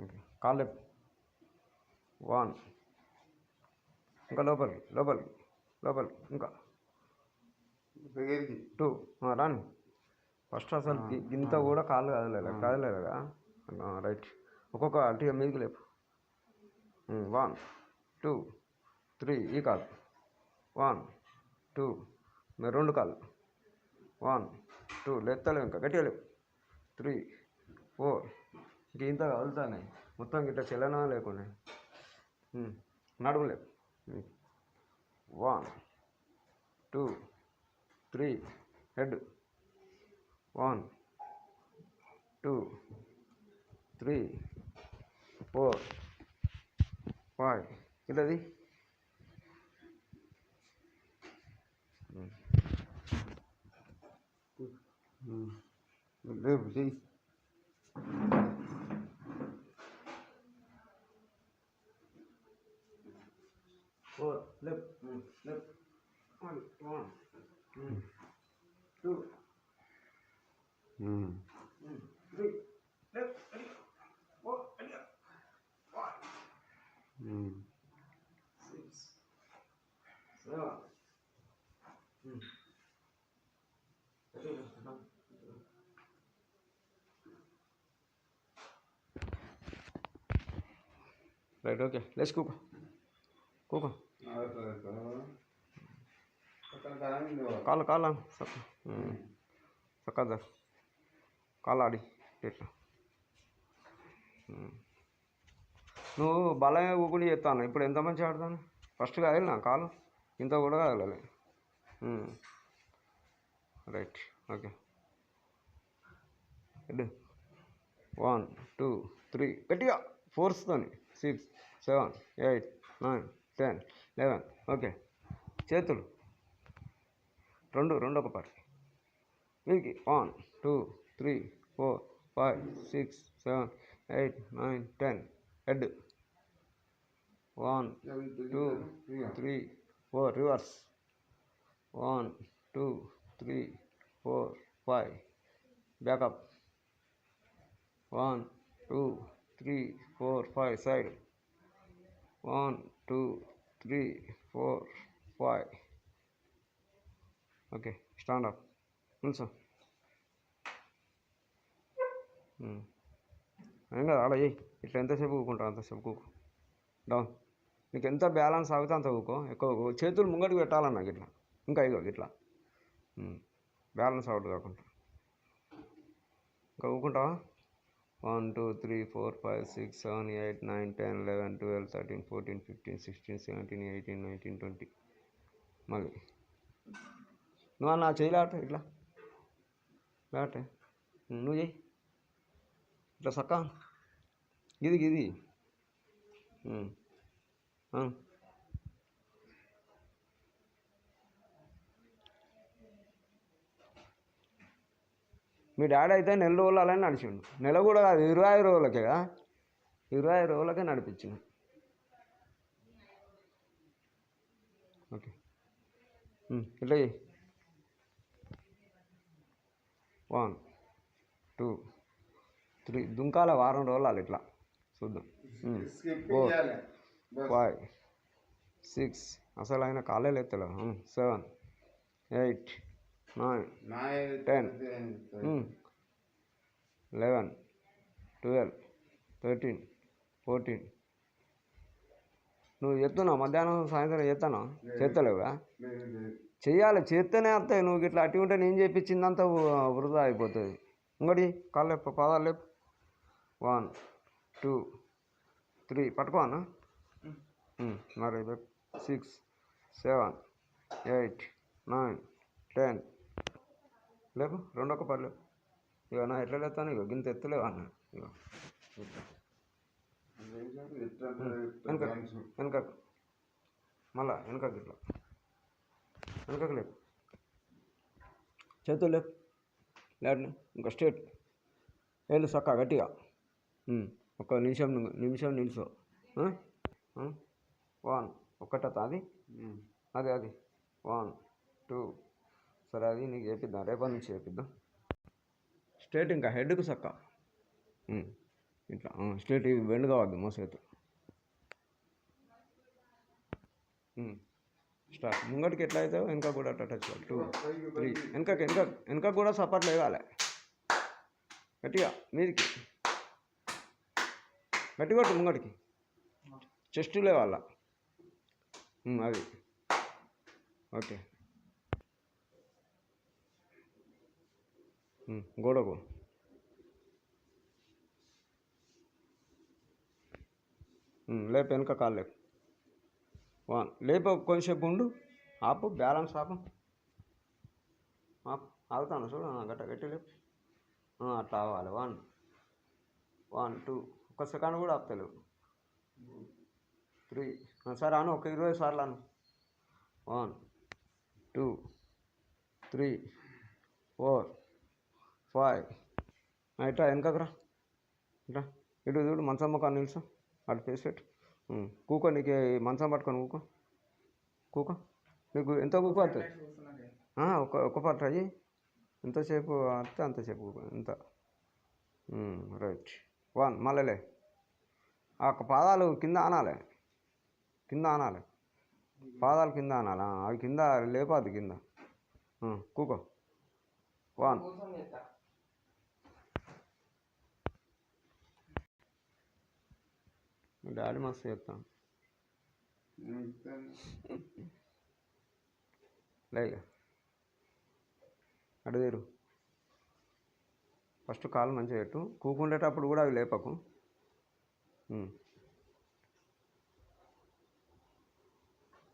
Okay, కాలు లేపు. 1, ఇంకా లోపలికి లోపలికి లోపలికి, ఇంకా 2. రాని ఫస్ట్ అసలు గింత కూడా కాళ్ళు కదలేదా? రైట్. ఒక్కొక్క అటు మీదికి లేపు. 1, 2, 3. ఈ కాలు 1, 2. మీరు 2 కాళ్ళు 1, 2. లేపుతలేవు, ఇంకా గట్టిగా లేపు. 3, 4. ఇంక ఇంత కదులుతాయి మొత్తం గిట్ట చెల్లనా లేకుండా. నడుము లేపు. 1, 2, 3. హెడ్ 1, 2, 3, 4, 5. ఇట్లది లేపు చెయ్యి. 4 లేపు లేపు. 1, 2, 3. లేపు. 4, 6, 7. రైట్. ఓకే, లేచి కూకో కూకో. కాళ్ళు చక్కగా కాళ్ళు ఆడి ఇట్లా. నువ్వు బలంగా కూకుని చెప్తాను. ఇప్పుడు ఎంత మంచిగా ఆడతాను. ఫస్ట్ కదిలినా కాలు ఇంత కూడా కదలాలి. రైట్. Okay, head 1, 2, 3. గట్టిగా ఫోర్స్తోని. 6, 7, 8, 9, 10, 11. ఓకే, చేతులు 2 ఒక పాటి మీదికి. 1, 2, 3, 4, 5, 6, 7, 8, 9, 10. Head 1, 2, 3, 4. Reverse 1, 2, 3, 4, 5. Back up 1, 2, 3, 4, 5. Side 1, 2, 3, 4, 5. Okay, stand up. నిల్చో. ఏం కదా ఆడ చేయి. ఇట్లా ఎంతసేపు కూకుంటావు అంతసేపు కూకో. డౌన్. నీకు ఎంత బ్యాలెన్స్ ఆగితే అంత కూకో. ఎక్కువ చేతులు ముంగడికి పెట్టాలన్నా ఇట్లా. ఇంకా ఇగో ఇట్లా బ్యాలెన్స్ అవుట్ కాకుండా ఇంకా కూకుంటావా. 1, 2, 3, 4, 5, 6, 7, 8, 9, 10, 11, 12, 13, 14, 15, 16, 17, 18, 19, 20. మళ్ళీ నువ్వు నా చేయి లాట ఇట్లా లాటే. నువ్వు చెయ్యి ఇట్లా సక్క. గిది మీ డాడీ అయితే నెల రోజులు అలానే నడిచిండు. నెల కూడా కాదు, 25 రోజులకే కదా. 25 రోజులకే నడిపించిండు. ఓకే, ఇట్లా 1, 2, 3. దుంకాల వారం రోజులు ఇట్లా చూద్దాం. 4, 5, 6. అసలు ఆయన కాలే లేస్తలేవు. 7, 8, 9, 10, 11, 12, 13, 14. నువ్వు చెప్తున్నావు మధ్యాహ్నం సాయంత్రం చేస్తలేవుగా. చెయ్యాలి, చేస్తేనే వస్తాయి. నువ్వు ఇట్లా అట్టి ఉంటే నేను చేయించిందంతా వృధా అయిపోతుంది. ఇంకోటి కాళ్ళు లేపు, పాదాలు లేపు. 1, 2, 3. పట్టుకోనా మరి. 6, 7, 8, 9, 10. లేపు. 2 ఒక పర్లేదు. ఇక నా ఎట్లా లేస్తాను. ఇక గింత ఎత్తలేవు అన్న. ఇక వెనకకు మళ్ళా వెనకకు ఇట్లా వెనకకు లేపు. చేతులు లేపు. లేటని ఇంకా స్ట్రేట్. వేలు చక్క గట్టిగా. ఒక నిమిషం నిల్చో. 1 ఒక్కట అది అది 1, 2. సరే, అది నీకు చేపిద్దాం. రేపటి నుంచి చేపిద్దాం. స్ట్రేట్ ఇంకా హెడ్కు చక్క. ఇట్లా స్ట్రేట్ ఇవి బెండ్ కావద్దు మోసేతు. స్టార్ట్. ముంగటికి ఎట్లా అవుతావు వెనక కూడా అట్లా టచ్ 2 3 వెనక కూడా సపోర్ట్ లేగాలి గట్టిగా మీదికి గట్టి కొట్టు ముంగటికి చెస్ట్ లేవాల అది ఓకే. గోడకు లేపు వెనక కాలు లేపు 1 లేపు కొంచెంసేపు ఉండు ఆపు బ్యాలెన్స్ ఆపు ఆగుతాను చూడు గట్ట గట్టి లేపు అట్లా అవ్వాలి 1 1 2 ఒక్క సెకండ్ కూడా ఆపుతలేవు 3 సరే అను ఒక 20 సార్లు అను 1 2 3 4 5 ఇట్లా వెనకకు రా ఇట్లా ఇటు చూడు మంచం ముఖాన్ని నిలుసు అటు ఫేస్ పెట్టు కూకో నీకు మంచం పట్టుకొని కూకో నీకు ఎంత కూకో వస్తుంది ఒక పాటు ట్రై ఎంతసేపు వస్తే అంతసేపు కూకో ఎంత రైట్ 1 మళ్ళీ ఆ పాదాలు కింద ఆనాలి పాదాలు కింద ఆనాలి అవి కింద లేపద్దు కింద కూకో 1 డాడీ మస్తు చేస్తాను లేక అడుగురు ఫస్ట్ కాలు మంచిగా పెట్టు కూకుండేటప్పుడు కూడా అవి లేపకు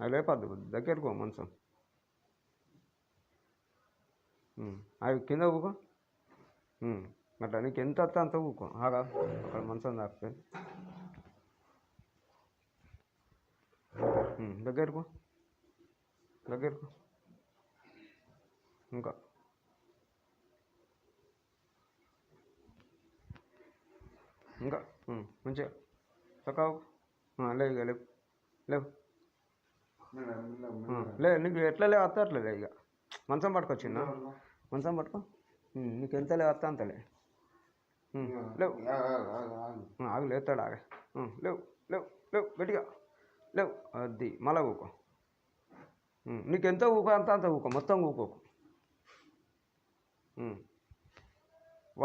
అవి లేపద్దు దగ్గరకో మంచం అవి కింద కూకో అట్లా నీకు ఎంత వస్తే అంత కూకో ఆగా అక్కడ మంచం తాకితే దగ్గరకో ఇంకా మంచిగా చక్కవు లేవు లేవు నీకు ఎట్లా లేవు వస్తా అట్లే ఇక మంచం పట్టుకొచ్చిందా మంచం పట్టుకో నీకు ఎంత లేవు వస్తా అంతలే లేవు ఆగు లేస్తాడు ఆగే లేవు లేవు లేవు గట్టిగా లేవు అది మళ్ళా ఊకో నీకు ఎంత ఊకో అంత ఊకో మొత్తం ఊకోకు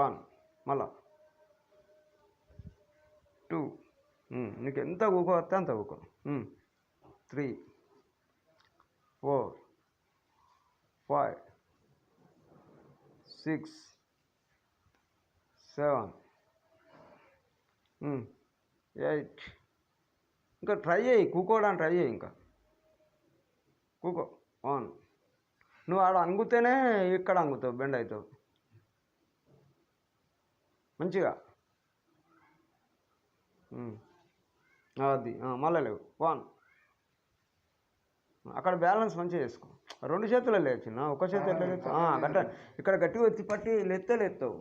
1 మళ్ళా 2 నీకు ఎంత ఊకో వస్తే అంత ఊకో 3 4 5 6 7 8 ఇంకా ట్రై చేయి కూకోవడానికి ట్రై చేయి ఇంకా కూకో 1 నువ్వు ఆడ అంగుతేనే ఇక్కడ అంగుతావు బెండ్ అవుతావు మంచిగా అది మళ్ళీ లేవు 1 అక్కడ బ్యాలెన్స్ మంచిగా చేసుకో 2 చేతులు లేచిన్న ఒక చేతి ఎట్లా లేస్తావు గట్ట ఇక్కడ గట్టిగా వచ్చి పట్టి లేస్తావు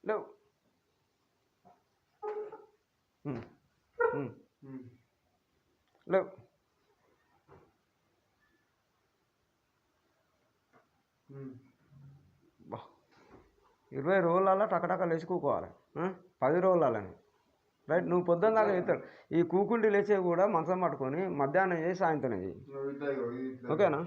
లేవు లేవు 20 రోజులలో టకటక లేచుకోవాలి 10 రోజులని రైట్. నువ్వు పొద్దున్న దాకా చేస్తాడు ఈ కూకుండి లేచేవి కూడా మంచం పట్టుకొని మధ్యాహ్నం చేసి సాయంత్రం చేయి ఓకేనా.